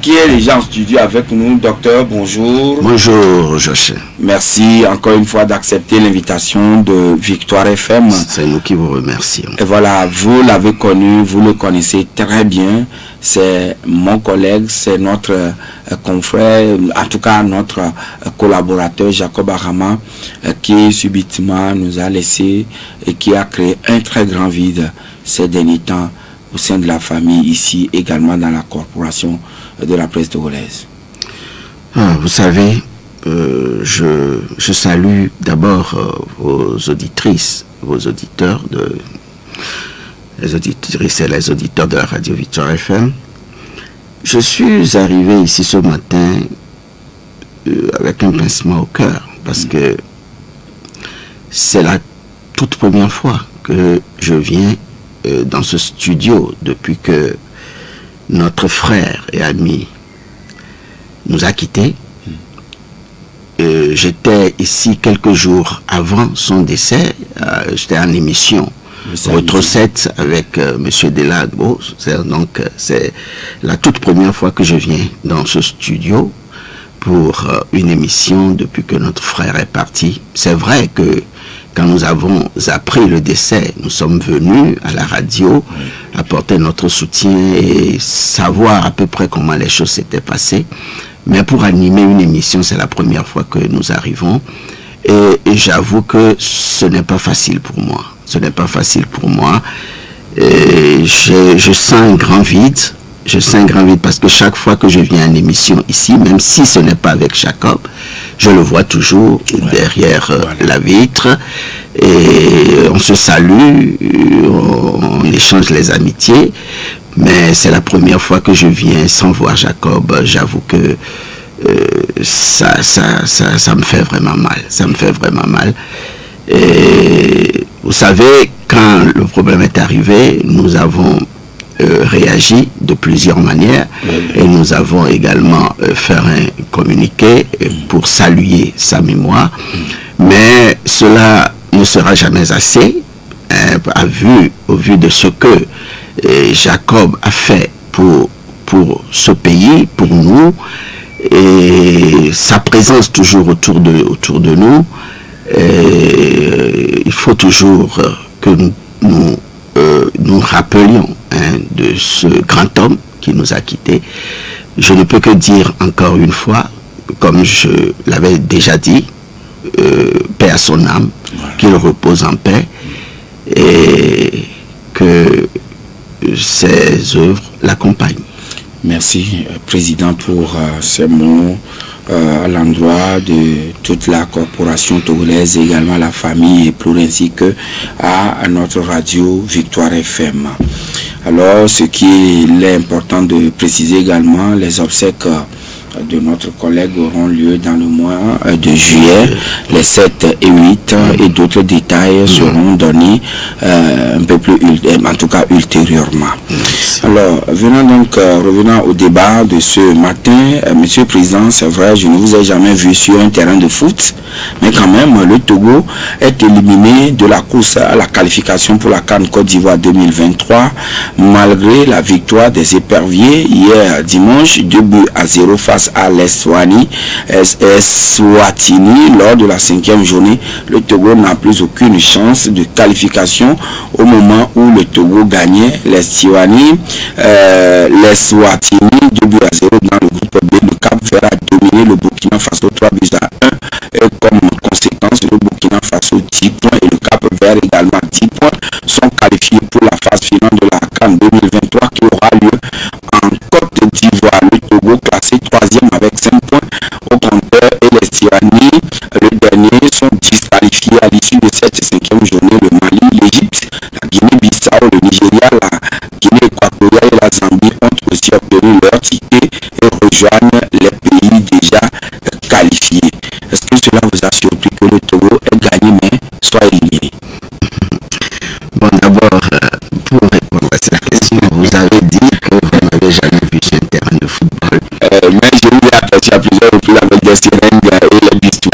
Qui est déjà en studio avec nous, docteur, bonjour. Bonjour, Joche. Merci encore une fois d'accepter l'invitation de Victoire FM. C'est nous qui vous remercions. Et voilà, vous l'avez connu, vous le connaissez très bien. C'est mon collègue, c'est notre confrère, en tout cas notre collaborateur Jacob Arama, qui subitement nous a laissé et qui a créé un très grand vide ces derniers temps au sein de la famille, ici également dans la corporation de la presse togolaise. Vous savez, je salue d'abord vos auditrices, vos auditeurs, les auditrices et les auditeurs de la radio Victoire FM. Je suis arrivé ici ce matin avec un pincement au cœur parce que c'est la toute première fois que je viens dans ce studio depuis que notre frère et ami nous a quittés. J'étais ici quelques jours avant son décès. J'étais en émission Retro 7 avec M. Delagbo. Donc c'est la toute première fois que je viens dans ce studio pour une émission depuis que notre frère est parti. C'est vrai que quand nous avons appris le décès, nous sommes venus à la radio apporter notre soutien et savoir à peu près comment les choses s'étaient passées. Mais pour animer une émission, c'est la première fois que nous arrivons. Et j'avoue que ce n'est pas facile pour moi. Ce n'est pas facile pour moi. Et je sens un grand vide. Je sens un grand vide parce que chaque fois que je viens à une émission ici, même si ce n'est pas avec Jacob, je le vois toujours derrière la vitre et on se salue, on échange les amitiés, mais c'est la première fois que je viens sans voir Jacob. J'avoue que ça me fait vraiment mal. Ça me fait vraiment mal. Et vous savez, quand le problème est arrivé, nous avons réagi de plusieurs manières et nous avons également fait un communiqué pour saluer sa mémoire, mais cela ne sera jamais assez au vu de ce que Jacob a fait pour ce pays, pour nous, et sa présence toujours autour de nous. Il faut toujours que nous rappelions de ce grand homme qui nous a quittés. Je ne peux que dire encore une fois, comme je l'avais déjà dit, paix à son âme, qu'il repose en paix et que ses œuvres l'accompagnent. Merci, Président, pour ces mots à l'endroit de toute la corporation togolaise, également la famille et plus ainsi que à notre radio Victoire FM. Alors, ce qui est important de préciser également, les obsèques de notre collègue auront lieu dans le mois de juillet, les 7 et 8, et d'autres détails seront donnés un peu plus, en tout cas ultérieurement. Alors, revenons au débat de ce matin. Monsieur le Président, c'est vrai, je ne vous ai jamais vu sur un terrain de foot, mais quand même, le Togo est éliminé de la course à la qualification pour la CAN Côte d'Ivoire 2023, malgré la victoire des éperviers hier dimanche, 2-0 face à l'Eswatini. Lors de la 5e journée, le Togo n'a plus aucune chance de qualification au moment où le Togo gagnait l'Eswatini 2-0 dans le groupe B. Le Cap-Vert a dominé le Burkina Faso 3-1 et comme conséquence, le Burkina Faso 10 points et le Cap-Vert également 10 points sont qualifiés pour la phase finale de la CAN 2023 qui aura lieu en Côte d'Ivoire. Le Togo classé 3e avec 5 points au compteur et les Tirani, le dernier, sont disqualifiés à l'issue de cette 5e journée. Le Mali, l'Égypte, la Guinée-Bissau, le Nigeria, la Guinée équatoriale et la Zambie ont aussi obtenu leur ticket et rejoignent les pays déjà qualifiés. Est-ce que cela vous a surpris que le Togo ait gagné mais soit éliminé? Bon, d'abord, pour répondre à cette question, vous avez dit que vous n'avez jamais vu sur un terrain de football. Mais je vous ai aperçu à plusieurs reprises avec des seringues et les bistous.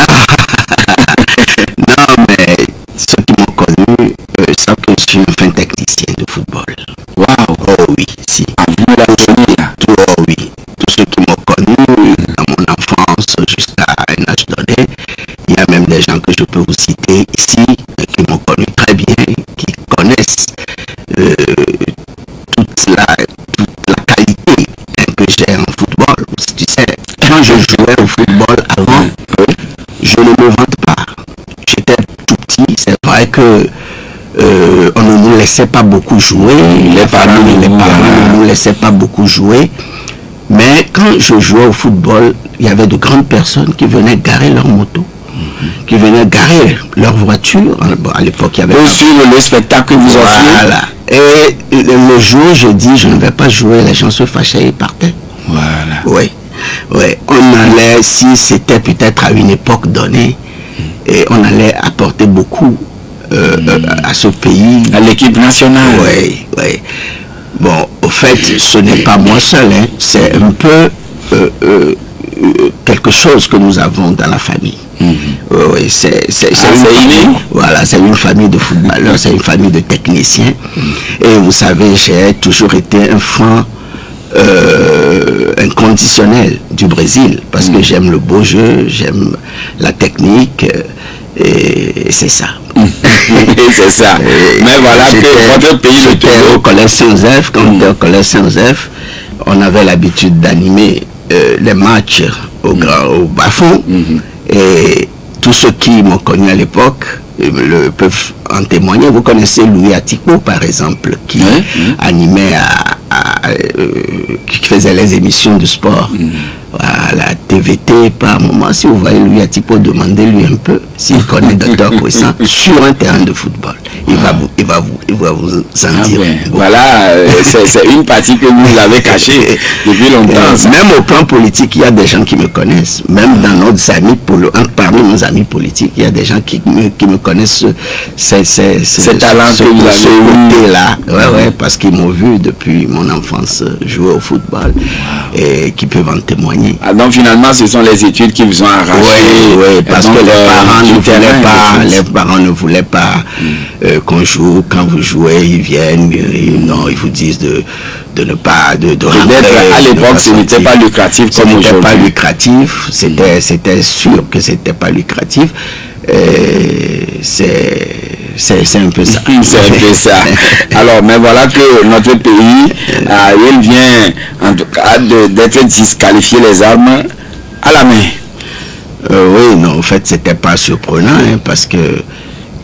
Non, mais ceux qui m'ont connu savent que je suis un fin technicien de football. Waouh! Oh oui, si. Ah, vous la journée là. Oh oui. Tous ceux qui des gens que je peux vous citer ici, qui m'ont connu très bien, qui connaissent toute la qualité que j'ai en football. Tu sais, quand je jouais au football avant, je ne me vante pas. J'étais tout petit, c'est vrai que on ne nous laissait pas beaucoup jouer, les parents ne nous laissaient pas beaucoup jouer, mais quand je jouais au football, il y avait de grandes personnes qui venaient garer leur moto, qui venaient garer leur voiture. À l'époque, il y avait... Pour suivre le spectacle que vous offriez. Voilà. Et le jour où je dis je ne vais pas jouer, les gens se fâchaient et partaient. Voilà. Oui. On allait, si c'était peut-être à une époque donnée, et on allait apporter beaucoup à ce pays. À l'équipe nationale. Oui. Bon, au fait, ce n'est pas moi seul, hein. C'est un peu quelque chose que nous avons dans la famille. Oui, c'est une famille de footballeurs, c'est une famille de techniciens. Et vous savez, j'ai toujours été un fan inconditionnel du Brésil, parce que j'aime le beau jeu, j'aime la technique, et c'est ça. Et c'est ça. Mais voilà que votre pays, le Togo, au collège Saint-Joseph, quand on était au collège Saint-Joseph, on avait l'habitude d'animer les matchs au bas-fond, et tous ceux qui m'ont connu à l'époque peuvent en témoigner. Vous connaissez Louis Atico, par exemple, qui animait qui faisait les émissions de sport à la TVT par moment. Si vous voyez Louis Atico, demandez-lui un peu s'il connaît Dr Puissant sur un terrain de football. Il va vous en dire. Voilà, c'est une partie que vous avez cachée depuis longtemps. Même au plan politique, il y a des gens qui me connaissent. Même dans nos amis, parmi nos amis politiques, il y a des gens qui me connaissent. Ces talents que vous avez là. Ouais, parce qu'ils m'ont vu depuis mon enfance jouer au football et qui peuvent en témoigner. Ah, donc finalement, ce sont les études qui vous ont arraché. Oui, parce que les parents ne voulaient pas qu'on joue. Quand vous jouez, ils viennent, ils vous disent de ne pas de à l'époque, ce n'était pas lucratif comme aujourd'hui. Ce n'était pas lucratif, c'était sûr que c'était pas lucratif. C'est un peu ça. C'est un peu ça. Alors, mais voilà que notre pays, il vient en tout cas d'être disqualifié les armes à la main. Oui, non, en fait, c'était pas surprenant, hein, parce que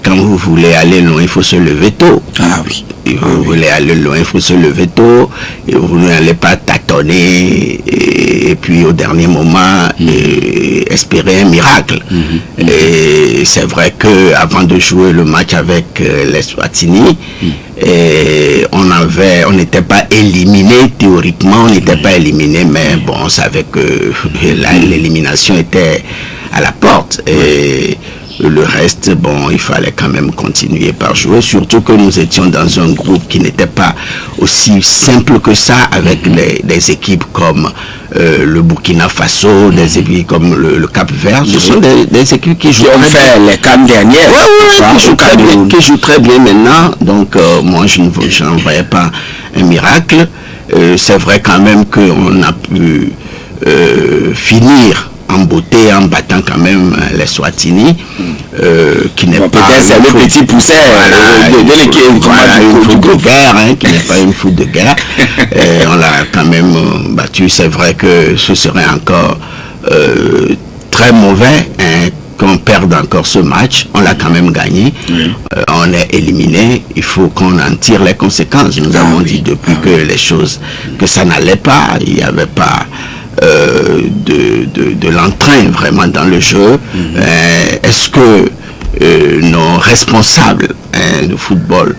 quand vous voulez aller loin, il faut se lever tôt. Ah oui. Et vous voulez aller loin, il faut se lever tôt. Et vous n'allez pas tâtonner et puis au dernier moment espérer un miracle. Et c'est vrai que avant de jouer le match avec l'Eswatini, on n'était pas éliminé théoriquement, on n'était pas éliminé, mais bon, on savait que l'élimination était à la porte. Et le reste, bon, il fallait quand même continuer par jouer, surtout que nous étions dans un groupe qui n'était pas aussi simple que ça, avec des équipes comme le Burkina Faso, des équipes comme le Cap-Vert. Ce sont des équipes qui jouent ont fait les CAN dernières. Qui jouent très bien maintenant. Donc, moi, je n'en voyais pas un miracle. C'est vrai quand même qu'on a pu finir en beauté, en battant quand même les Swatini, qui n'est pas... C'est le petit pousset de l'équipe. Une foot de guerre, hein, qui n'est pas une foot de guerre. On l'a quand même battu. C'est vrai que ce serait encore très mauvais, hein, qu'on perde encore ce match. On l'a quand même gagné. On est éliminé. Il faut qu'on en tire les conséquences. Nous avons dit depuis que ça n'allait pas. Il n'y avait pas de l'entrain vraiment dans le jeu. Est-ce que nos responsables de football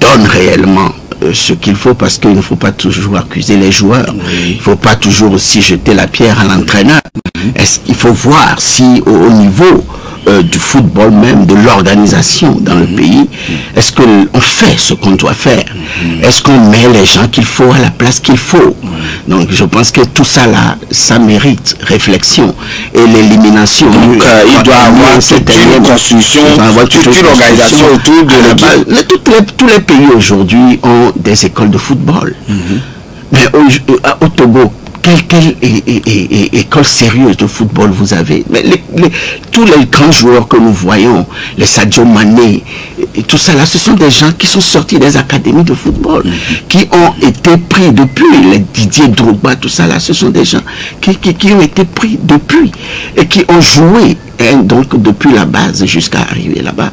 donnent réellement ce qu'il faut, parce qu'il ne faut pas toujours accuser les joueurs. Il ne faut pas toujours aussi jeter la pierre à l'entraîneur. Il faut voir si au niveau du football même, de l'organisation dans le pays, est-ce qu'on fait ce qu'on doit faire? Est-ce qu'on met les gens qu'il faut à la place qu'il faut? Donc je pense que tout ça là, ça mérite réflexion. Et l'élimination... Donc il doit avoir toute une construction, toute une organisation autour de l'équipe. Tous les pays aujourd'hui ont des écoles de football. Mais au Togo, quelle école sérieuse de football vous avez? Mais tous les grands joueurs que nous voyons, les Sadio Mané, et tout ça là, ce sont des gens qui sont sortis des académies de football, qui ont été pris depuis, les Didier Drogba, tout ça là, ce sont des gens qui ont été pris depuis et qui ont joué, hein, donc depuis la base jusqu'à arriver là-bas.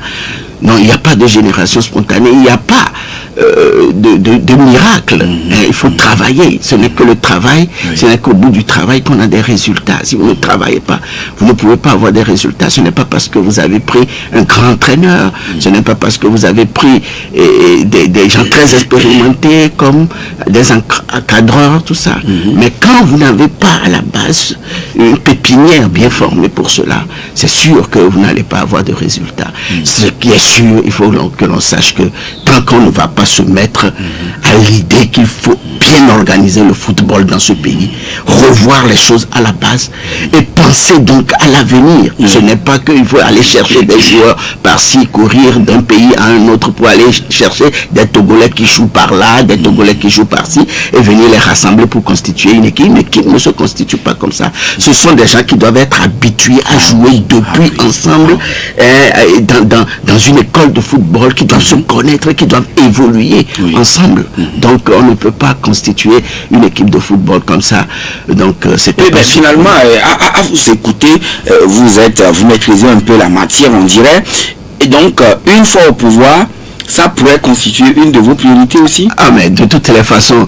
Non, il n'y a pas de génération spontanée, il n'y a pas de miracle. Hein, il faut travailler. Ce n'est que le travail, ce n'est qu'au bout du travail qu'on a des résultats. Si vous ne travaillez pas, vous ne pouvez pas avoir des résultats. Ce n'est pas parce que vous avez pris un grand entraîneur, ce n'est pas parce que vous avez pris des gens très expérimentés comme des encadreurs, tout ça. Mais quand vous n'avez pas à la base une pépinière bien formée pour cela, c'est sûr que vous n'allez pas avoir de résultats. Ce qui est sûr, il faut que l'on sache que tant qu'on ne va pas se mettre à l'idée qu'il faut bien organiser le football dans ce pays, revoir les choses à la base et penser donc à l'avenir. Ce n'est pas qu'il faut aller chercher des joueurs par-ci, courir d'un pays à un autre pour aller chercher des Togolais qui jouent par là, des Togolais qui jouent par-ci et venir les rassembler pour constituer une équipe. Une équipe ne se constitue pas comme ça. Ce sont des gens qui doivent être habitués à jouer depuis ensemble dans une école de football, qui doivent se connaître, qui doivent évoluer ensemble. Donc on ne peut pas constituer une équipe de football comme ça. Donc c'est finalement, à vous écouter, vous maîtrisez un peu la matière, on dirait. Et donc, une fois au pouvoir, ça pourrait constituer une de vos priorités aussi? Ah, mais de toutes les façons,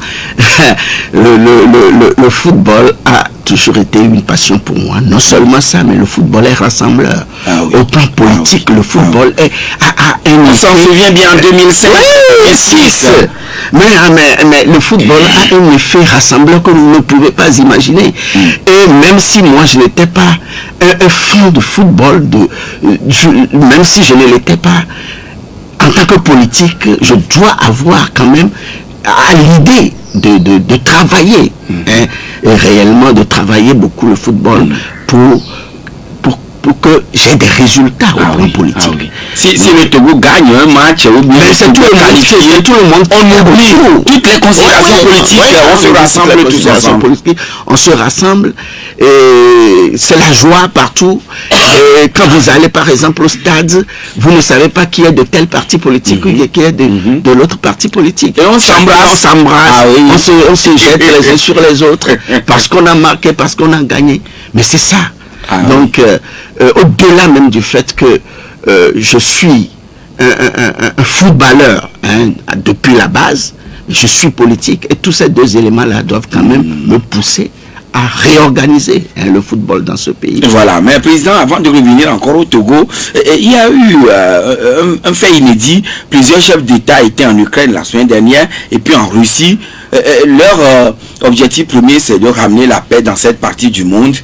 le football a toujours été une passion pour moi. Non seulement ça, mais le football est rassembleur. Au plan politique, le football a un... On s'en souvient bien en 2005. Mais le football a un effet rassembleur que vous ne pouvez pas imaginer. Et même si moi je n'étais pas un fan de football, même si je ne l'étais pas, en tant que politique, je dois avoir quand même à l'idée de travailler, hein, et réellement de travailler beaucoup le football pour que j'ai des résultats au plan politique. Si le Togo gagne un match, ou bien c'est tout le monde, on oublie toutes les considérations politiques, on se rassemble tous ensemble. On se rassemble, et c'est la joie partout. Et quand vous allez par exemple au stade, vous ne savez pas qui est de tel parti politique ou qui est de l'autre parti politique. Et on s'embrasse, on se jette les uns sur les autres parce qu'on a marqué, parce qu'on a gagné. Mais c'est ça. Donc, au-delà même du fait que je suis un footballeur, hein, depuis la base, je suis politique, et tous ces deux éléments-là doivent quand même me pousser à réorganiser, hein, le football dans ce pays. Voilà, mais président, avant de revenir encore au Togo, il y a eu un fait inédit. Plusieurs chefs d'État étaient en Ukraine la semaine dernière et puis en Russie. Leur objectif premier, c'est de ramener la paix dans cette partie du monde.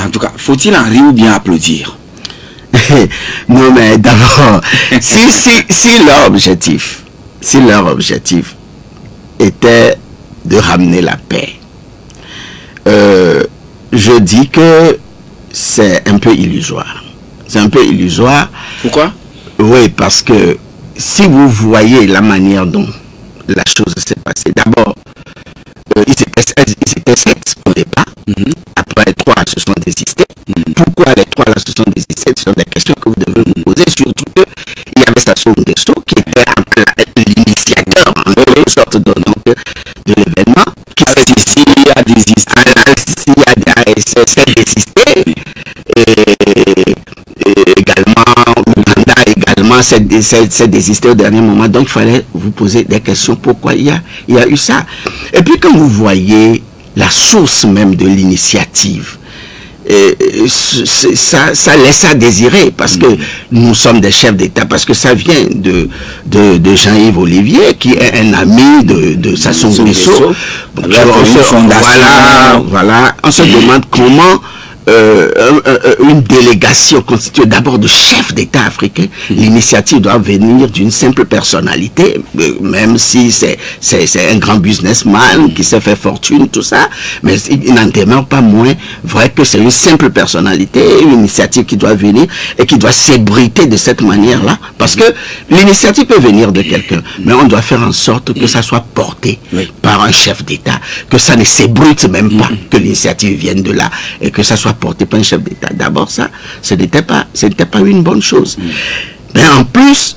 En tout cas, faut-il en rire ou bien applaudir? Non, mais d'abord, si leur objectif était de ramener la paix, je dis que c'est un peu illusoire. C'est un peu illusoire. Pourquoi? Oui, parce que si vous voyez la manière dont la chose s'est passée, d'abord, ils étaient 7 au départ. Après 3 se sont désistés. Pourquoi les 3 là se sont désistés? Ce sont des questions que vous devez vous poser, surtout qu'il y avait Sassou Nguesso qui était l'initiateur en quelque sorte de l'événement, qui a désisté. s'est désisté, et également l'Ouganda également s'est désisté au dernier moment. Donc il fallait vous poser des questions, pourquoi il y a eu ça. Et puis quand vous voyez la source même de l'initiative, ça laisse à désirer, parce que nous sommes des chefs d'État, parce que ça vient de Jean-Yves Olivier, qui est un ami de Sassou Nguesso. Voilà, on se demande comment une délégation constituée d'abord de chefs d'État africains. L'initiative doit venir d'une simple personnalité, même si c'est un grand businessman qui s'est fait fortune, tout ça, mais il n'en demeure pas moins vrai que c'est une simple personnalité, une initiative qui doit venir et qui doit s'ébruiter de cette manière-là, parce que l'initiative peut venir de quelqu'un, mais on doit faire en sorte que ça soit porté par un chef d'État, que ça ne s'ébrute même pas, que l'initiative vienne de là, et que ça soit porté par un chef d'État. D'abord ça, ce n'était pas une bonne chose. Mais en plus,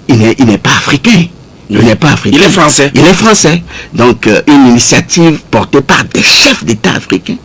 il n'est pas africain. Il n'est pas africain. Il est français. Il est français. Donc, une initiative portée par des chefs d'État africains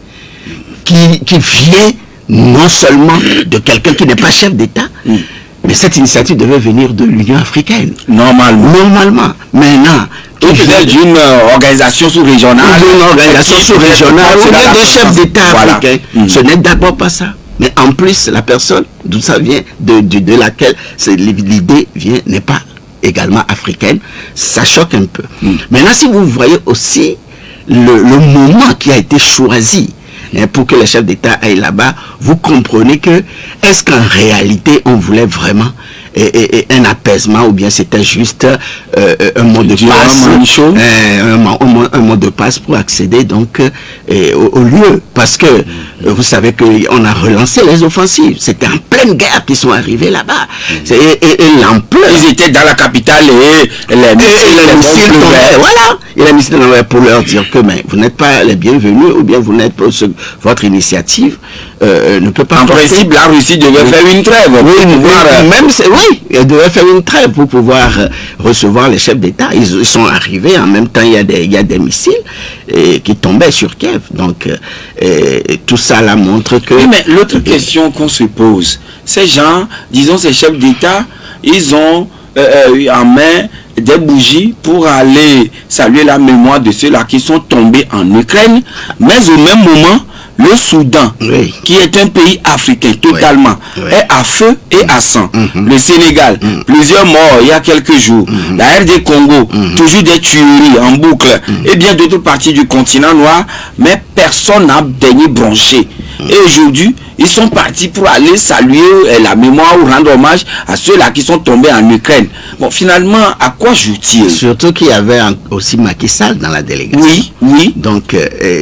qui vient non seulement de quelqu'un qui n'est pas chef d'État, mais cette initiative devait venir de l'Union africaine. Normalement. Maintenant, ou peut-être d'une organisation sous-régionale. D'une organisation sous-régionale ou bien d'un chef d'État africain. Ce n'est d'abord pas ça. Mais en plus, la personne, d'où ça vient, de laquelle l'idée vient, n'est pas également africaine. Ça choque un peu. Maintenant, si vous voyez aussi le moment qui a été choisi pour que les chefs d'État aillent là-bas, vous comprenez que, est-ce qu'en réalité, on voulait vraiment un apaisement, ou bien c'était juste un mot de passe, un mot de passe pour accéder donc au lieu, parce que vous savez qu'on a relancé les offensives, c'était en pleine guerre qu'ils sont arrivés là-bas, et l'ampleur, ils étaient dans la capitale et les missiles tombaient, voilà, et les missiles tombaient pour leur dire que mais vous n'êtes pas les bienvenus, ou bien vous n'êtes pas, votre initiative ne peut pas. En principe, la Russie devait faire une trêve. Elle devait faire une trêve pour pouvoir recevoir les chefs d'État. Ils sont arrivés, en même temps il y a des missiles qui tombaient sur Kiev. Donc tout ça là montre que... Oui, mais l'autre question qu'on se pose, ces gens, disons ces chefs d'État, ils ont en main des bougies pour aller saluer la mémoire de ceux-là qui sont tombés en Ukraine, mais au même moment, le Soudan, qui est un pays africain totalement, est à feu et à sang. Le Sénégal, plusieurs morts il y a quelques jours. La RD Congo, toujours des tueries en boucle. Et bien d'autres parties du continent noir, mais personne n'a daigné broncher. Et aujourd'hui, ils sont partis pour aller saluer la mémoire ou rendre hommage à ceux-là qui sont tombés en Ukraine. Bon, finalement, à quoi joue-t-il? Surtout qu'il y avait aussi Macky Sall dans la délégation. Oui. Donc,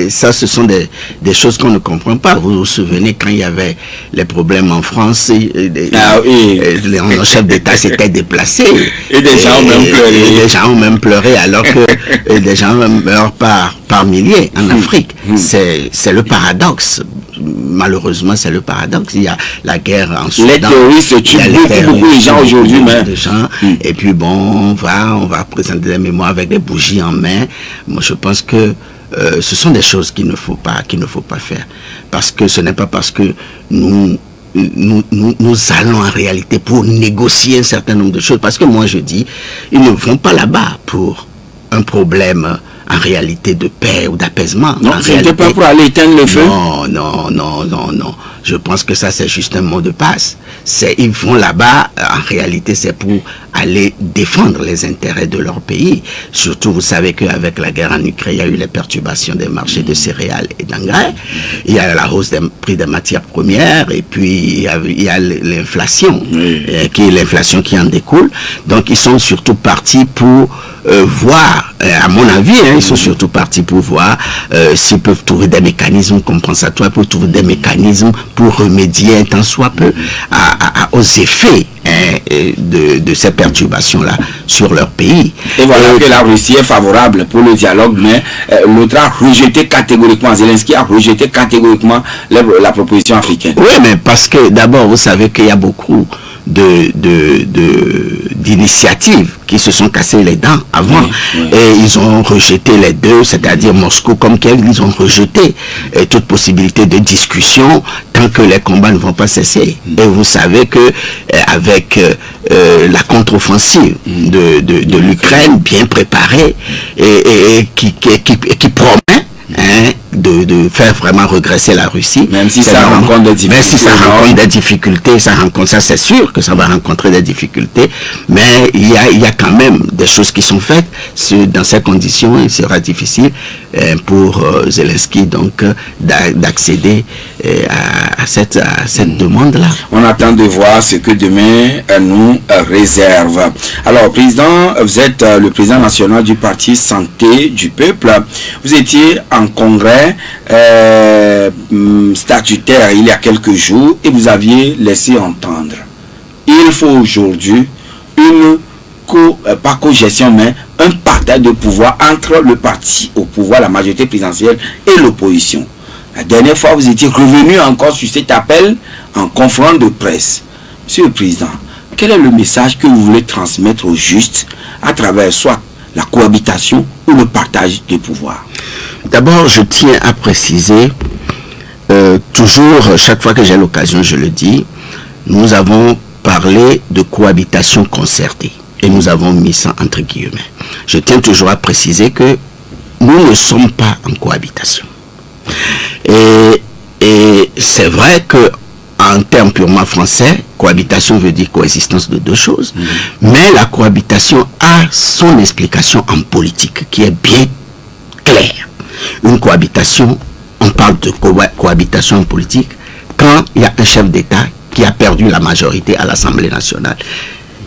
ça, ce sont des choses qu'on ne comprend pas. Vous vous souvenez quand il y avait les problèmes en France, nos chefs d'État s'étaient déplacés. Et des gens ont même pleuré. Et des gens ont même pleuré, alors que des gens meurent par milliers en Afrique. C'est le paradoxe. Malheureusement, c'est le paradoxe. Il y a la guerre en Soudan. Les terroristes tuent beaucoup de gens aujourd'hui. Et puis bon, on va présenter des mémoires avec des bougies en main. Moi, je pense que ce sont des choses qu'il ne faut pas faire. Parce que ce n'est pas parce que nous allons en réalité pour négocier un certain nombre de choses. Parce que moi, je dis, ils ne vont pas là-bas pour un problème en réalité de paix ou d'apaisement. Non, c'était pas pour aller éteindre le feu. Non. Je pense que ça, c'est juste un mot de passe. Ils vont là-bas, en réalité, c'est pour aller défendre les intérêts de leur pays. Surtout, vous savez qu'avec la guerre en Ukraine, il y a eu les perturbations des marchés de céréales et d'engrais. Il y a la hausse des prix des matières premières, et puis il y a l'inflation, l'inflation qui en découle. Donc, ils sont surtout partis pour voir, à mon avis, ils sont surtout partis pour voir s'ils peuvent trouver des mécanismes compensatoires, pour trouver des mécanismes pour remédier un tant soit peu aux effets de ces perturbations-là sur leur pays. Et voilà que la Russie est favorable pour le dialogue, mais l'autre a rejeté catégoriquement, Zelensky a rejeté catégoriquement la proposition africaine. Oui, mais parce que d'abord, vous savez qu'il y a beaucoup d'initiatives qui se sont cassées les dents avant, et ils ont rejeté les deux, c'est-à-dire Moscou comme Kiev, ils ont rejeté toute possibilité de discussion tant que les combats ne vont pas cesser. Et vous savez que avec la contre-offensive de l'Ukraine bien préparée et qui promet de faire vraiment regresser la Russie, même si ça rencontre des difficultés. Même si ça rencontre des difficultés, ça c'est sûr que ça va rencontrer des difficultés, mais il y a quand même des choses qui sont faites. Dans ces conditions, il sera difficile pour Zelensky donc d'accéder à cette demande-là. On attend de voir ce que demain nous réserve. Alors, Président, vous êtes le président national du parti Santé du Peuple. Vous étiez en congrès statutaire il y a quelques jours et vous aviez laissé entendre. Il faut aujourd'hui une pas co-gestion, mais un partage de pouvoir entre le parti au pouvoir, la majorité présidentielle et l'opposition. La dernière fois, vous étiez revenu encore sur cet appel en conférence de presse. Monsieur le Président, quel est le message que vous voulez transmettre au juste à travers soit la cohabitation ou le partage des pouvoirs? D'abord, je tiens à préciser, toujours, chaque fois que j'ai l'occasion, je le dis, nous avons parlé de cohabitation concertée. Et nous avons mis ça entre guillemets. Je tiens toujours à préciser que nous ne sommes pas en cohabitation. Et c'est vrai que en termes purement français, cohabitation veut dire coexistence de deux choses. Mais la cohabitation a son explication en politique qui est bien claire. Une cohabitation, on parle de cohabitation en politique quand il y a un chef d'État qui a perdu la majorité à l'Assemblée nationale.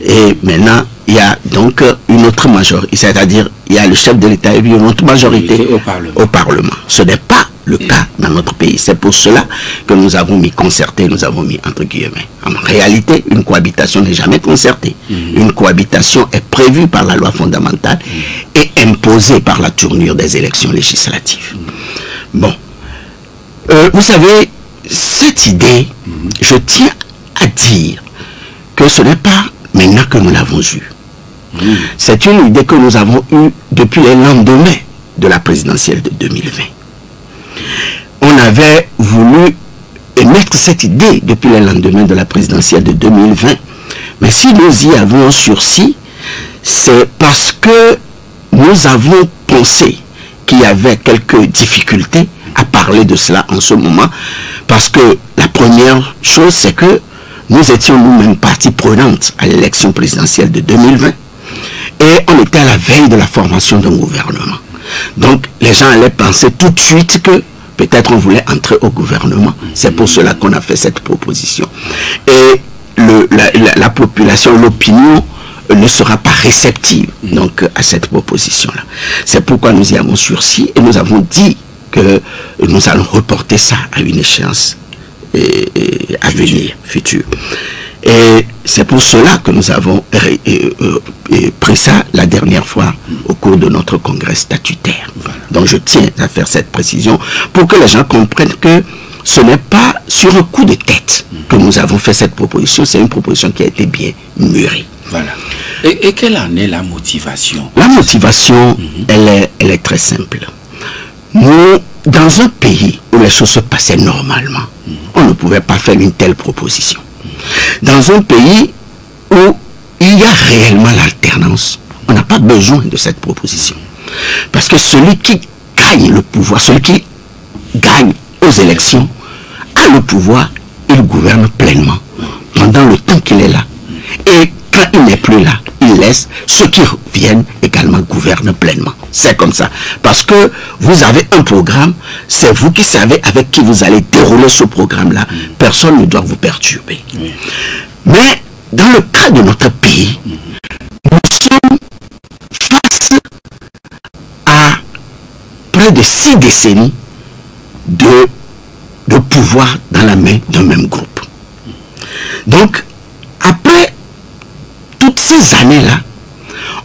Et maintenant, il y a donc une autre majorité, c'est-à-dire il y a le chef de l'État et puis une autre majorité au Parlement. Ce n'est pas le cas dans notre pays. C'est pour cela que nous avons mis concerté, nous avons mis entre guillemets. En réalité, une cohabitation n'est jamais concertée. Une cohabitation est prévue par la loi fondamentale et imposée par la tournure des élections législatives. Bon. Vous savez, cette idée, je tiens à dire que ce n'est pas maintenant que nous l'avons eue. C'est une idée que nous avons eue depuis les lendemains de la présidentielle de 2020. On avait voulu émettre cette idée depuis les lendemains de la présidentielle de 2020. Mais si nous y avons un sursis, c'est parce que nous avons pensé qu'il y avait quelques difficultés à parler de cela en ce moment. Parce que la première chose, c'est que nous étions nous-mêmes partie prenante à l'élection présidentielle de 2020 et on était à la veille de la formation d'un gouvernement. Donc les gens allaient penser tout de suite que peut-être on voulait entrer au gouvernement. C'est pour cela qu'on a fait cette proposition. Et la population, l'opinion ne sera pas réceptive donc, à cette proposition-là. C'est pourquoi nous y avons sursis et nous avons dit que nous allons reporter ça à une échéance à venir, futur. Et c'est pour cela que nous avons pris ça la dernière fois au cours de notre congrès statutaire. Voilà. Donc je tiens à faire cette précision pour que les gens comprennent que ce n'est pas sur un coup de tête que nous avons fait cette proposition, c'est une proposition qui a été bien mûrie. Voilà. Et quelle en est la motivation? La motivation, elle est très simple. Nous, dans un pays où les choses se passaient normalement, on ne pouvait pas faire une telle proposition. Dans un pays où il y a réellement l'alternance, on n'a pas besoin de cette proposition. Parce que celui qui gagne le pouvoir, celui qui gagne aux élections, a le pouvoir, il gouverne pleinement pendant le temps qu'il est là. Et quand il n'est plus là, il laisse ceux qui viennent également gouverner pleinement. C'est comme ça. Parce que vous avez un programme, c'est vous qui savez avec qui vous allez dérouler ce programme-là. Personne ne doit vous perturber. Mais dans le cas de notre pays, nous sommes face à près de 6 décennies de pouvoir dans la main d'un même groupe. Donc, après toutes ces années-là,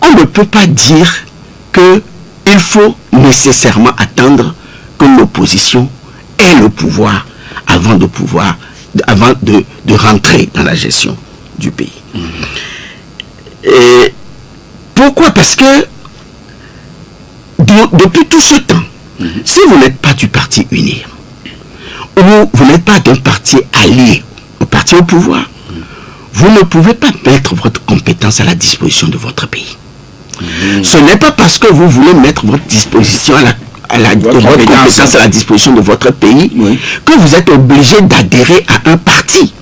on ne peut pas dire qu'il faut nécessairement attendre que l'opposition ait le pouvoir avant de rentrer dans la gestion du pays. Et pourquoi? Parce que depuis tout ce temps, si vous n'êtes pas du parti UNIR, ou vous n'êtes pas d'un parti allié au parti au pouvoir, vous ne pouvez pas mettre votre compétence à la disposition de votre pays. Ce n'est pas parce que vous voulez mettre votre disposition votre compétence à la disposition de votre pays que vous êtes obligé d'adhérer à un parti.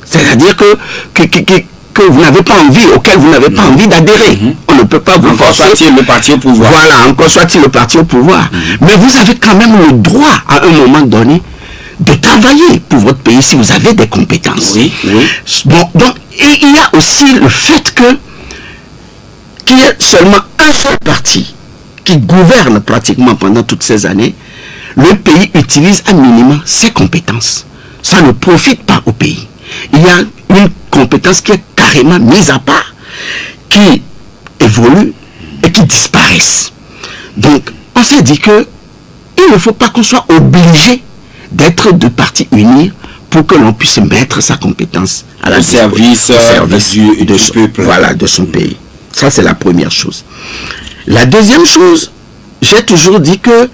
C'est-à-dire que vous n'avez pas envie, auquel vous n'avez pas envie d'adhérer. On ne peut pas vous forcer. Encore soit-il le parti au pouvoir. Voilà, encore soit-il le parti au pouvoir. Mais vous avez quand même le droit, à un moment donné, de travailler pour votre pays si vous avez des compétences. Oui, oui. Bon, donc, et il y a aussi le fait qu'il y ait seulement un seul parti qui gouverne pratiquement pendant toutes ces années. Le pays utilise à minimum ses compétences. Ça ne profite pas au pays. Il y a une compétence qui est carrément mise à part, qui évolue et qui disparaissent. Donc, on s'est dit que il ne faut pas qu'on soit obligé d'être de partis unis pour que l'on puisse mettre sa compétence à la service du peuple. Voilà, de son pays. Ça, c'est la première chose. La deuxième chose, j'ai toujours dit que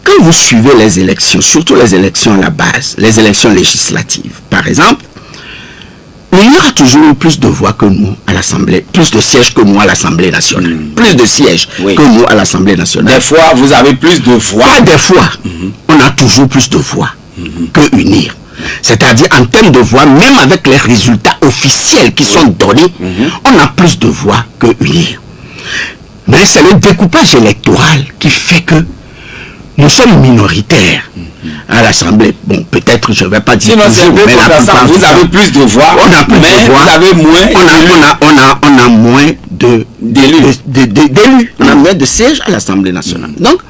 quand vous suivez les élections, surtout les élections à la base, les élections législatives, par exemple, il y aura toujours eu plus de voix que nous à l'Assemblée, plus de sièges que nous à l'Assemblée nationale. Plus de sièges que nous à l'Assemblée nationale. Des fois, vous avez plus de voix. Pas des fois. On a toujours plus de voix que unir. C'est-à-dire, en termes de voix, même avec les résultats officiels qui sont donnés, on a plus de voix que unir. Mais c'est le découpage électoral qui fait que nous sommes minoritaires à l'Assemblée. Bon, peut-être, je ne vais pas dire toujours, mais la plupart vous avez plus de voix, on a plus de voix, vous avez moins on a moins d'élus, on a moins de sièges à l'Assemblée nationale. Donc,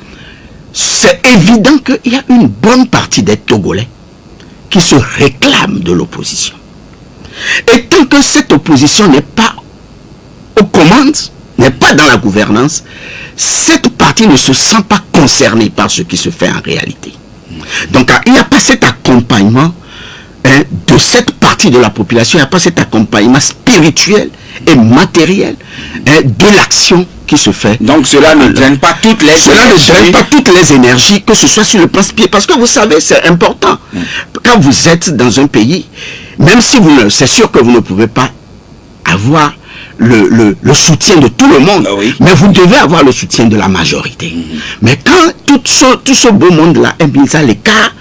c'est évident qu'il y a une bonne partie des Togolais qui se réclament de l'opposition. Et tant que cette opposition n'est pas aux commandes, n'est pas dans la gouvernance, cette partie ne se sent pas concernée par ce qui se fait en réalité. Donc il n'y a pas cet accompagnement de cette partie de la population, il n'y a pas cet accompagnement spirituel et matériel de l'action qui se fait. Donc cela ne draine pas toutes les énergies. Cela ne draine pas toutes les énergies, que ce soit sur le plan spirituel. Parce que vous savez, c'est important. Quand vous êtes dans un pays, même si c'est sûr que vous ne pouvez pas avoir le soutien de tout le monde, mais vous devez avoir le soutien de la majorité. Mais quand tout ce beau monde-là est mis à l'écart,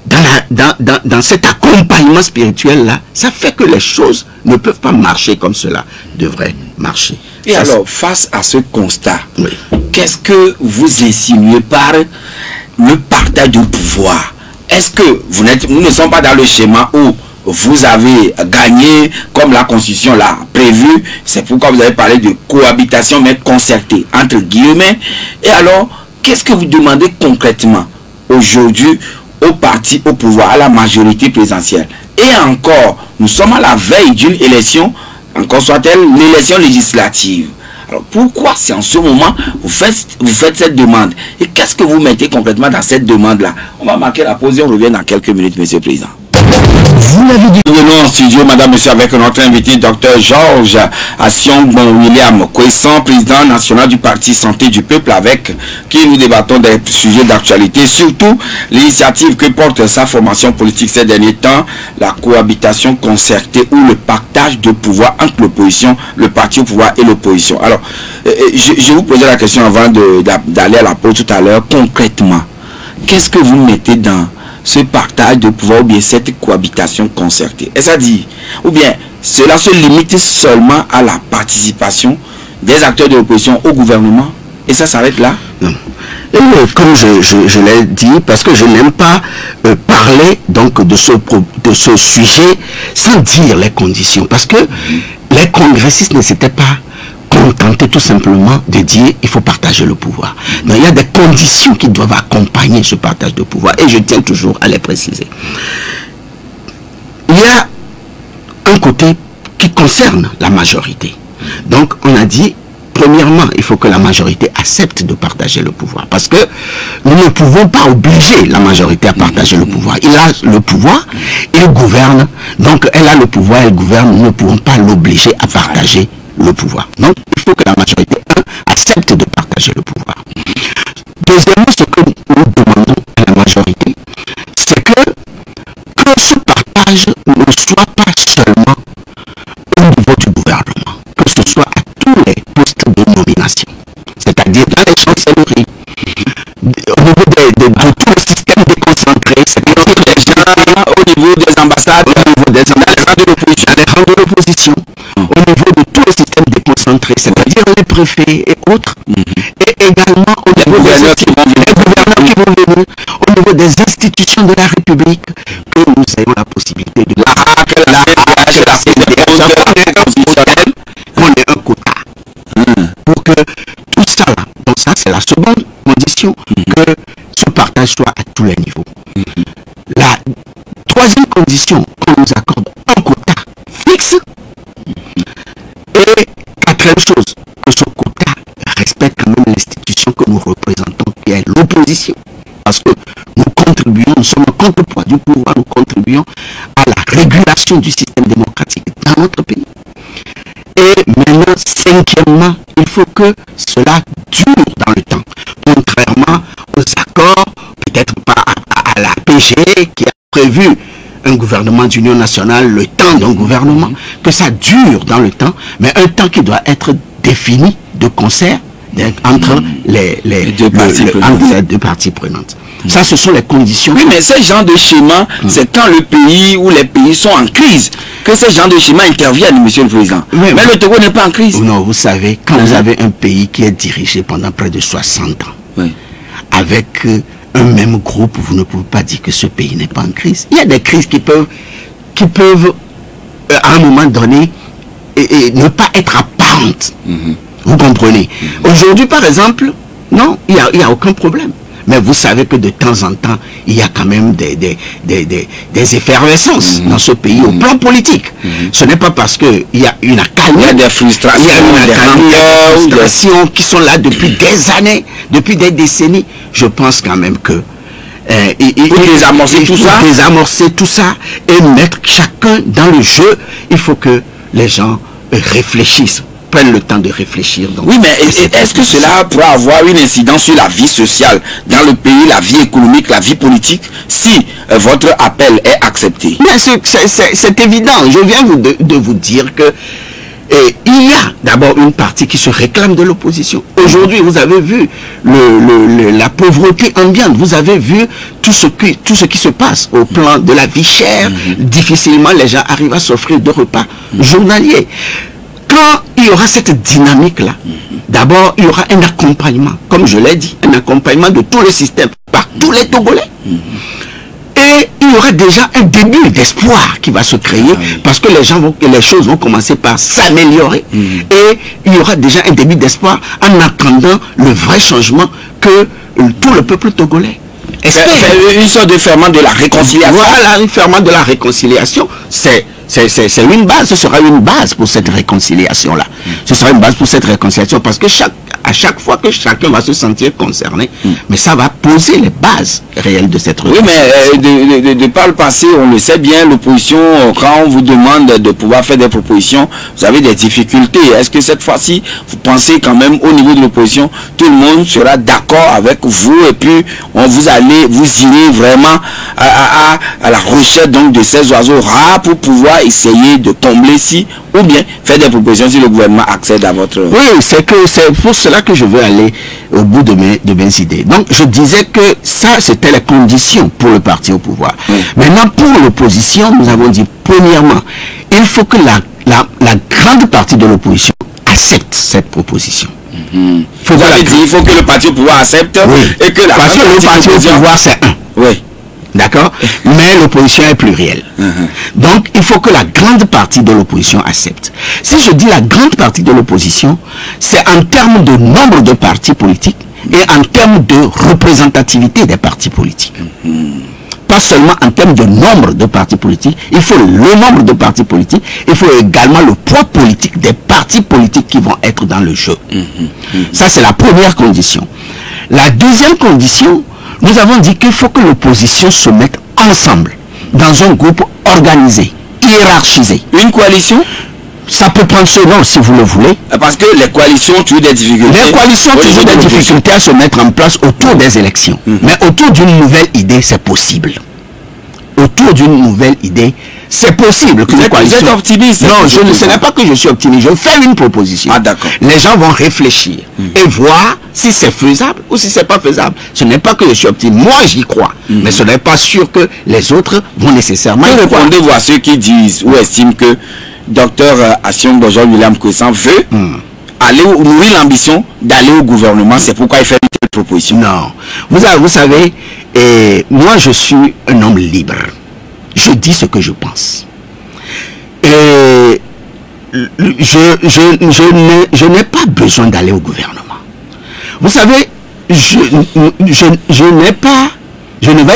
dans cet accompagnement spirituel-là, ça fait que les choses ne peuvent pas marcher comme cela devrait marcher. Et alors, face à ce constat, qu'est-ce que vous insinuez par le partage du pouvoir? Est-ce que nous ne sommes pas dans le schéma où vous avez gagné, comme la Constitution l'a prévu, c'est pourquoi vous avez parlé de cohabitation, mais concertée, entre guillemets. Et alors, qu'est-ce que vous demandez concrètement aujourd'hui au parti au pouvoir, à la majorité présidentielle? Et encore, nous sommes à la veille d'une élection, encore soit-elle l'élection législative. Alors pourquoi c'est en ce moment vous faites cette demande? Et qu'est-ce que vous mettez concrètement dans cette demande-là? On va marquer la pause et on revient dans quelques minutes, Monsieur le Président. Vous l'avez dit. Nous en studio, madame, monsieur, avec notre invité, Dr Georges William Kwesson, président national du Parti Santé du Peuple, avec qui nous débattons des sujets d'actualité, surtout l'initiative que porte sa formation politique ces derniers temps, la cohabitation concertée ou le partage de pouvoir entre l'opposition, le parti au pouvoir et l'opposition. Alors, je vous posais la question avant d'aller à la pause tout à l'heure. Concrètement, qu'est-ce que vous mettez dans ce partage de pouvoir ou bien cette cohabitation concertée? Est-ce à dire, ou bien cela se limite seulement à la participation des acteurs de l'opposition au gouvernement et ça s'arrête là? Non. Et comme je l'ai dit, parce que je n'aime pas parler donc de ce sujet sans dire les conditions, parce que les congressistes ne s'étaient pas contentés tout simplement de dire il faut partager le pouvoir. Donc il y a des conditions qui doivent accompagner ce partage de pouvoir et je tiens toujours à les préciser. Il y a un côté qui concerne la majorité. Donc on a dit, premièrement, il faut que la majorité accepte de partager le pouvoir, parce que nous ne pouvons pas obliger la majorité à partager le pouvoir. Il a le pouvoir, il gouverne, donc elle a le pouvoir, elle gouverne, nous ne pouvons pas l'obliger à partager le pouvoir. Donc il faut que la majorité accepte de partager le pouvoir. Deuxièmement, ce que nous demandons à la majorité, c'est que ce partage ne soit pas seulement au niveau du gouvernement, que ce soit à tous les postes de nomination, c'est-à-dire dans les chancelleries, au niveau de tout le système déconcentré, c'est-à-dire au niveau des ambassades, au niveau des ambassades de l'opposition, au niveau de tout le système déconcentré, c'est-à-dire les préfets et autres, et également au niveau des gouverneurs qui vont venir, au niveau des institutions de la République, que nous ayons la possibilité de qu'on ait un quota. Pour que tout ça, donc ça c'est la seconde condition, que ce partage soit à tous les niveaux. La troisième condition, qu'on nous accorde un quota fixe. Et quatrième chose, que ce quota respecte quand même l'institution que nous représentons, qui est l'opposition. Parce que nous contribuons, nous sommes en contrepoids du pouvoir, nous contribuons à la régulation du système démocratique dans notre pays. Et maintenant, cinquièmement, il faut que cela dure dans le temps. Contrairement aux accords, peut-être pas à la PG qui a prévu un gouvernement d'union nationale, le temps d'un gouvernement, que ça dure dans le temps, mais un temps qui doit être défini de concert entre les deux parties prenantes. Ça, ce sont les conditions. Oui, mais ce genre de schéma, c'est quand le pays ou les pays sont en crise que ce genre de schéma interviennent, Monsieur le Président. Mais le Togo n'est pas en crise. Non, vous savez, quand vous avez un pays qui est dirigé pendant près de 60 ans, avec un même groupe, vous ne pouvez pas dire que ce pays n'est pas en crise. Il y a des crises qui peuvent à un moment donné, et ne pas être apparentes. Vous comprenez? Aujourd'hui, par exemple, non, il n'y a aucun problème. Mais vous savez que de temps en temps, il y a quand même des effervescences dans ce pays au plan politique. Ce n'est pas parce qu'il y a une accalmie, il y a des frustrations, des frustrations qui sont là depuis des années, depuis des décennies. Je pense quand même que il faut désamorcer tout ça et mettre chacun dans le jeu. Il faut que les gens réfléchissent, prennent le temps de réfléchir. Donc, oui, mais est-ce que cela pourra avoir une incidence sur la vie sociale dans le pays, la vie économique, la vie politique, si votre appel est accepté? Mais c'est évident. Je viens de vous dire que il y a d'abord une partie qui se réclame de l'opposition. Aujourd'hui, vous avez vu la pauvreté ambiante, vous avez vu tout ce qui se passe au plan de la vie chère. Difficilement, les gens arrivent à s'offrir 2 repas journaliers. Quand il y aura cette dynamique-là, d'abord, il y aura un accompagnement, comme je l'ai dit, un accompagnement de tout le système, par tous les Togolais. Et il y aura déjà un début d'espoir qui va se créer, parce que les choses vont commencer par s'améliorer. Et il y aura déjà un début d'espoir en attendant le vrai changement que tout le peuple togolais espère. Une sorte de ferment de la réconciliation. Voilà, un ferment de la réconciliation, c'est une base, ce sera une base pour cette réconciliation-là. Ce sera une base pour cette réconciliation parce que à chaque fois que chacun va se sentir concerné, mais ça va poser les bases réelles de cette réconciliation. Oui, mais de par le passé, on le sait bien, l'opposition, quand on vous demande de pouvoir faire des propositions, vous avez des difficultés. Est-ce que cette fois-ci, vous pensez quand même au niveau de l'opposition, tout le monde sera d'accord avec vous et puis vous irez vraiment à la recherche donc de ces oiseaux rares pour pouvoir essayer de combler ou bien faire des propositions si le gouvernement accède à votre... Oui, c'est pour cela que je veux aller au bout de mes idées. Donc, je disais que ça, c'était les conditions pour le parti au pouvoir. Maintenant, pour l'opposition, nous avons dit, premièrement, il faut que la grande partie de l'opposition accepte cette proposition. Il faut que le parti au pouvoir accepte et que la parce que le parti au pouvoir, c'est un. Oui. D'accord? Mais l'opposition est plurielle. Donc, il faut que la grande partie de l'opposition accepte. Si je dis la grande partie de l'opposition, c'est en termes de nombre de partis politiques et en termes de représentativité des partis politiques. Pas seulement en termes de nombre de partis politiques, il faut le nombre de partis politiques, il faut également le poids politique des partis politiques qui vont être dans le jeu. Ça, c'est la première condition. La deuxième condition, nous avons dit qu'il faut que l'opposition se mette ensemble, dans un groupe organisé, hiérarchisé. Une coalition? Ça peut prendre ce nom si vous le voulez. Parce que les coalitions ont toujours des difficultés. Les coalitions ont toujours des difficultés à se mettre en place autour des élections. Mais autour d'une nouvelle idée, c'est possible. Autour d'une nouvelle idée, c'est possible que Vous êtes optimiste? Non, ce n'est pas que je suis optimiste. Je fais une proposition. Ah, d'accord. Les gens vont réfléchir et voir si c'est faisable ou si c'est pas faisable. Ce n'est pas que je suis optimiste. Moi, j'y crois. Mais ce n'est pas sûr que les autres vont nécessairement y croire. Répondez-vous à ceux qui disent ou estiment que Dr Assion Bojo William Kwessan veut aller nourrir l'ambition d'aller au gouvernement. C'est pourquoi il fait une proposition? Non. Vous savez, moi je suis un homme libre. Je dis ce que je pense. Et je n'ai pas besoin d'aller au gouvernement. Vous savez, je ne vais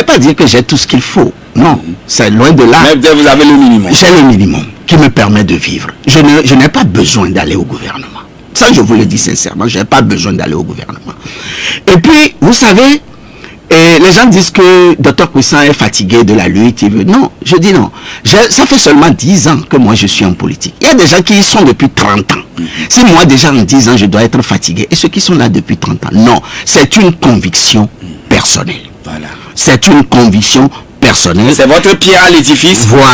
pas dire que j'ai tout ce qu'il faut. Non, c'est loin de là. Mais vous avez le minimum. J'ai le minimum qui me permet de vivre. Je n'ai pas besoin d'aller au gouvernement. Ça, je vous le dis sincèrement, je n'ai pas besoin d'aller au gouvernement. Et puis, vous savez, les gens disent que Dr Kwessan est fatigué de la lutte. Non, je dis non. Ça fait seulement 10 ans que moi je suis en politique. Il y a des gens qui y sont depuis 30 ans. Si moi déjà en 10 ans je dois être fatigué, et ceux qui sont là depuis 30 ans, non. C'est une conviction personnelle. Voilà. C'est une conviction personnelle. C'est votre pierre à l'édifice pour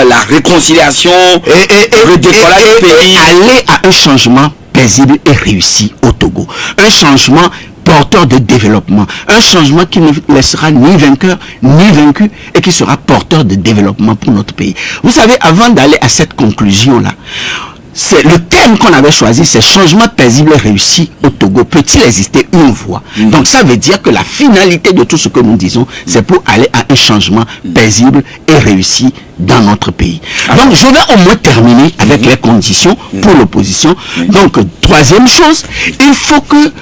la réconciliation le décollage du pays. Aller à un changement paisible et réussi au Togo. Un changement porteur de développement, un changement qui ne laissera ni vainqueur ni vaincu et qui sera porteur de développement pour notre pays. Vous savez, avant d'aller à cette conclusion-là, c'est le thème qu'on avait choisi, c'est changement paisible et réussi au Togo. Peut-il exister une voie? Donc ça veut dire que la finalité de tout ce que nous disons, c'est pour aller à un changement paisible et réussi dans notre pays. Donc je vais au moins terminer avec les conditions pour l'opposition. Donc troisième chose, il faut que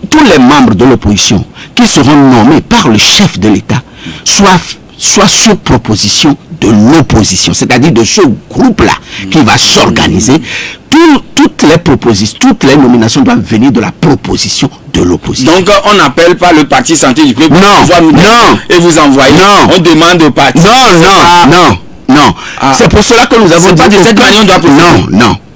tous les membres de l'opposition qui seront nommés par le chef de l'État soient sur proposition de l'opposition, c'est-à-dire de ce groupe-là qui va s'organiser. Toutes les propositions, toutes les nominations doivent venir de la proposition de l'opposition. Donc on n'appelle pas le parti santé du peuple et vous envoyer. Non. On demande au parti. Non. C'est pour cela que nous avons dit. Pas de cette manière on doit procéder.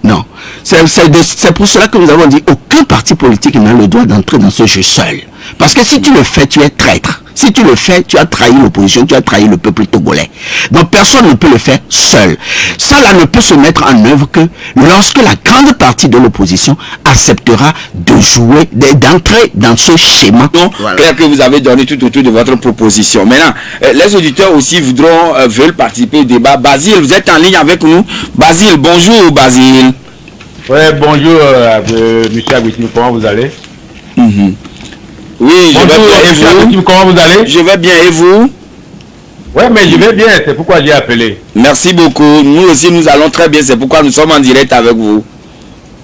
Non. C'est pour cela que nous avons dit aucun parti politique n'a le droit d'entrer dans ce jeu seul. Parce que si tu le fais, tu es traître. Si tu le fais, tu as trahi l'opposition, tu as trahi le peuple togolais. Donc personne ne peut le faire seul. Cela ne peut se mettre en œuvre que lorsque la grande partie de l'opposition acceptera de jouer, d'entrer dans ce schéma. Clair que vous avez donné tout autour de votre proposition. Maintenant, les auditeurs aussi veulent participer au débat. Basile, vous êtes en ligne avec nous. Basile, bonjour Basile. Oui, bonjour monsieur Agustin, comment vous allez? Oui, je vais bien, et vous? Comment vous allez? Je vais bien, et vous? Oui, mais je vais bien, c'est pourquoi j'ai appelé. Merci beaucoup. Nous aussi, nous allons très bien, c'est pourquoi nous sommes en direct avec vous.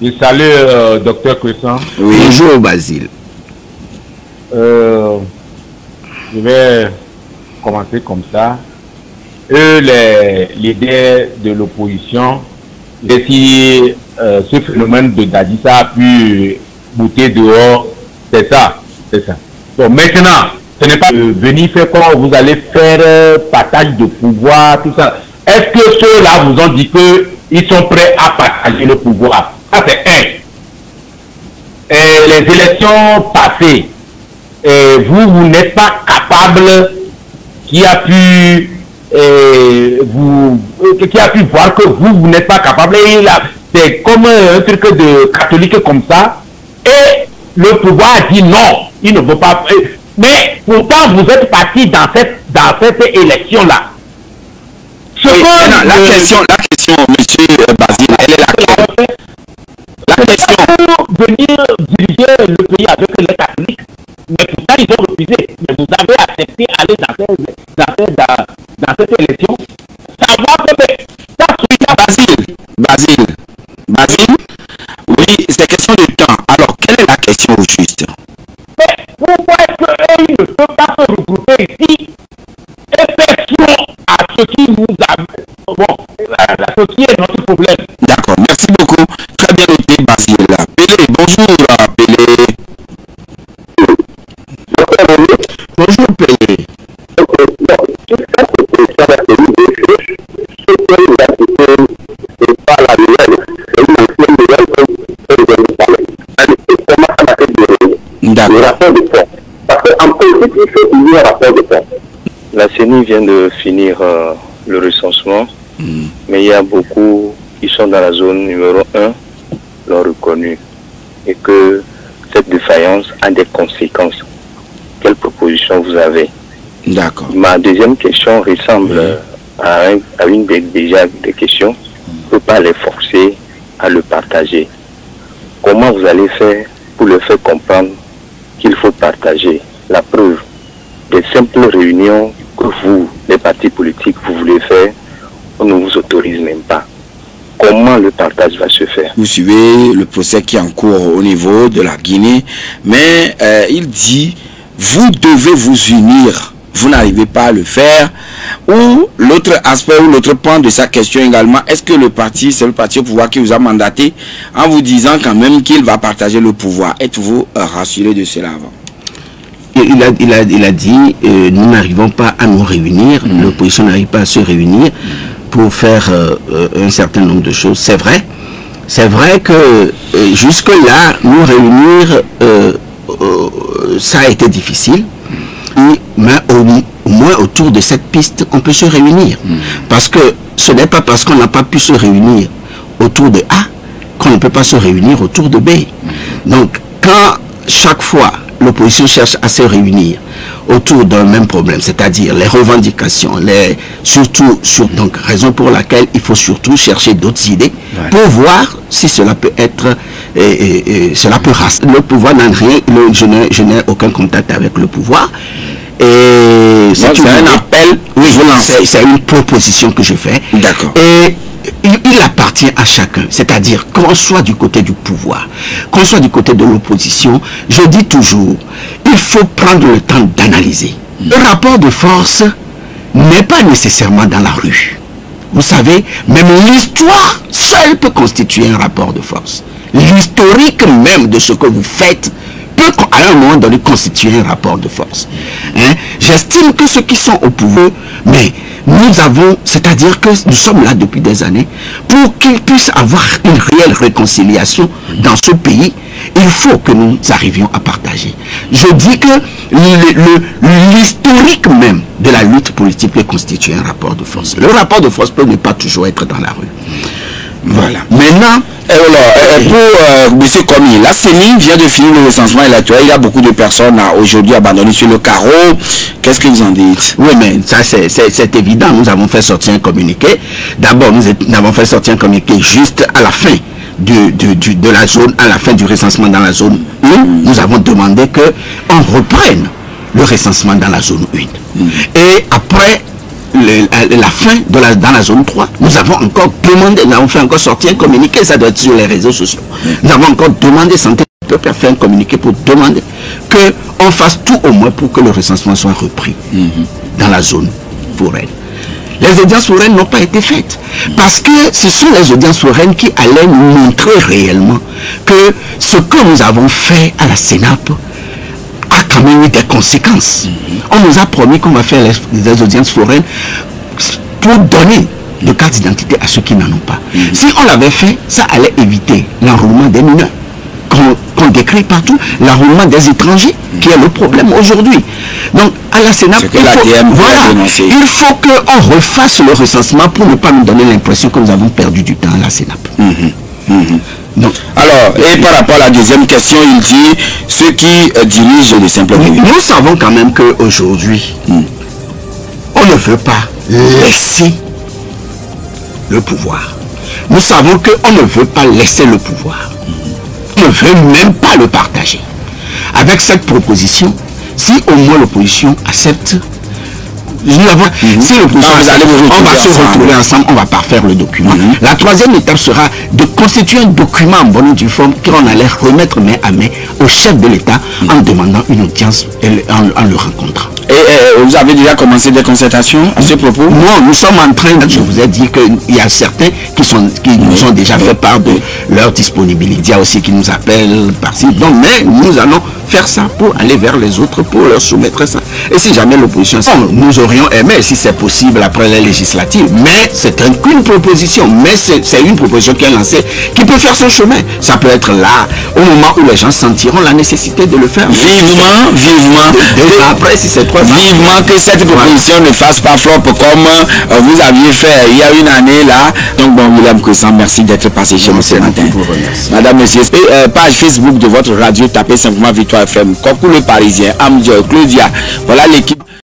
Je salue Dr Kwessan. Oui. Bonjour Basile. Je vais commencer comme ça. Eux, les leaders de l'opposition, et si ce phénomène de Dadissa a pu bouter dehors, c'est ça. Donc maintenant, ce n'est pas venir faire quoi, vous allez faire partage de pouvoir, tout ça. Est-ce que ceux-là vous ont dit qu'ils sont prêts à partager le pouvoir? Ça c'est un. Et les élections passées, vous n'êtes pas capable qui a pu voir que vous n'êtes pas capable. C'est comme un truc de catholique comme ça. Et le pouvoir a dit non, il ne veut pas. Mais pourtant, vous êtes parti dans cette élection-là. La question, monsieur Basile, elle est laquelle? La question. Pour venir diriger le pays avec les catholiques, mais pourtant ils ont refusé. Mais vous avez accepté d'aller dans cette élection. Savoir que Basile, oui, c'est question de temps. Alors, quelle est la question au juste? Mais pourquoi est-ce qu'eux, ils ne peuvent pas se regrouper ici et faire front à ce qui nous a... Bon, ce qui est notre problème. D'accord, merci beaucoup. Très bien noté, Basile. Pélé, bonjour, Pélé. Bonjour, Pélé. La CENI vient de finir le recensement, mais il y a beaucoup qui sont dans la zone numéro 1, l'ont reconnu, et que cette défaillance a des conséquences. Quelles propositions vous avez? D'accord. Ma deuxième question ressemble à une des questions. On ne peut pas les forcer à le partager. Comment vous allez faire pour le faire comprendre qu'il faut partager. La preuve, des simples réunions que vous, les partis politiques, vous voulez faire, on ne vous autorise même pas. Comment le partage va se faire? Vous suivez le procès qui est en cours au niveau de la Guinée, mais il dit, vous devez vous unir. Vous n'arrivez pas à le faire. Ou l'autre aspect ou l'autre point de sa question également, est-ce que le parti, c'est le parti au pouvoir qui vous a mandaté en vous disant quand même qu'il va partager le pouvoir? Êtes-vous rassuré de cela avant? Il a dit, nous n'arrivons pas à nous réunir, l'opposition n'arrive pas à se réunir pour faire un certain nombre de choses. C'est vrai que jusque-là, nous réunir, ça a été difficile. Mais au moins autour de cette piste, on peut se réunir. Parce que ce n'est pas parce qu'on n'a pas pu se réunir autour de A qu'on ne peut pas se réunir autour de B. Donc, quand chaque fois l'opposition cherche à se réunir autour d'un même problème, c'est-à-dire les revendications, donc raison pour laquelle il faut surtout chercher d'autres idées pour voir si cela peut être, cela peut rassembler. Le pouvoir n'a rien, je n'ai aucun contact avec le pouvoir. Et c'est un appel, oui, c'est une proposition que je fais. D'accord. Et il appartient à chacun, c'est-à-dire qu'on soit du côté du pouvoir, qu'on soit du côté de l'opposition, je dis toujours, il faut prendre le temps d'analyser. Le rapport de force n'est pas nécessairement dans la rue. Vous savez, même l'histoire seule peut constituer un rapport de force. L'historique même de ce que vous faites peut à un moment donné constituer un rapport de force. J'estime que ceux qui sont au pouvoir, mais nous avons, c'est-à-dire que nous sommes là depuis des années, pour qu'il puisse avoir une réelle réconciliation dans ce pays, il faut que nous arrivions à partager. Je dis que l'historique même de la lutte politique peut constituer un rapport de force. Le rapport de force peut ne pas toujours être dans la rue. Voilà. Maintenant, pour M. Komi, la CENI vient de finir le recensement électoral. Il y a beaucoup de personnes aujourd'hui abandonnées sur le carreau. Qu'est-ce que vous en dites? Oui, mais ça c'est évident. Nous avons fait sortir un communiqué. D'abord, nous avons fait sortir un communiqué juste à la fin de la zone, à la fin du recensement dans la zone 1. Nous avons demandé qu'on reprenne le recensement dans la zone 1. Et après la fin dans la zone 3, nous avons encore demandé, nous avons fait encore sortir un communiqué, ça doit être sur les réseaux sociaux. Nous avons encore demandé, Santé Peuple a fait un communiqué pour demander qu'on fasse tout au moins pour que le recensement soit repris dans la zone foraine. Les audiences foraines n'ont pas été faites parce que ce sont les audiences foraines qui allaient nous montrer réellement que ce que nous avons fait à la CENAP a quand même eu des conséquences. On nous a promis qu'on va faire les audiences foraines pour donner de cartes d'identité à ceux qui n'en ont pas. Si on l'avait fait, ça allait éviter l'enrôlement des mineurs qu'on décrit partout, l'enrôlement des étrangers qui est le problème aujourd'hui. Donc à la CENAP, il faut qu'on refasse le recensement pour ne pas nous donner l'impression que nous avons perdu du temps à la CENAP. Donc, alors, et par rapport à la deuxième question, il dit ceux qui dirigent les simples réunions. Nous savons quand même qu'aujourd'hui, on ne veut pas laisser le pouvoir. Nous savons qu'on ne veut pas laisser le pouvoir. On ne veut même pas le partager. Avec cette proposition, si au moins l'opposition accepte, si l'opposition accepte, on va se retrouver ensemble, on va parfaire le document. La troisième étape sera de constituer un document en bonne et due forme qu'on allait remettre main à main au chef de l'État en demandant une audience et en le rencontrant. Et vous avez déjà commencé des concertations à ce propos? Non, nous sommes en train, je vous ai dit qu'il y a certains qui nous ont déjà fait part de leur disponibilité. Il y a aussi qui nous appellent par-ci. Donc, mais nous allons faire ça pour aller vers les autres, pour leur soumettre ça. Et si jamais l'opposition, nous aurions aimé, si c'est possible, après les législatives, mais c'est qu'une proposition, mais c'est une proposition qui est lancée, qui peut faire son chemin. Ça peut être là, au moment où les gens sentiront la nécessité de le faire. Vivement. Après, si c'est trop vivement que cette proposition ne fasse pas flop comme vous aviez fait il y a une année là. Donc bon, William Crescent, merci d'être passé chez nous ce matin. Madame, monsieur, page Facebook de votre radio, tapez simplement Victoire FM, Coucou le Parisien, Amdio, Claudia, voilà l'équipe.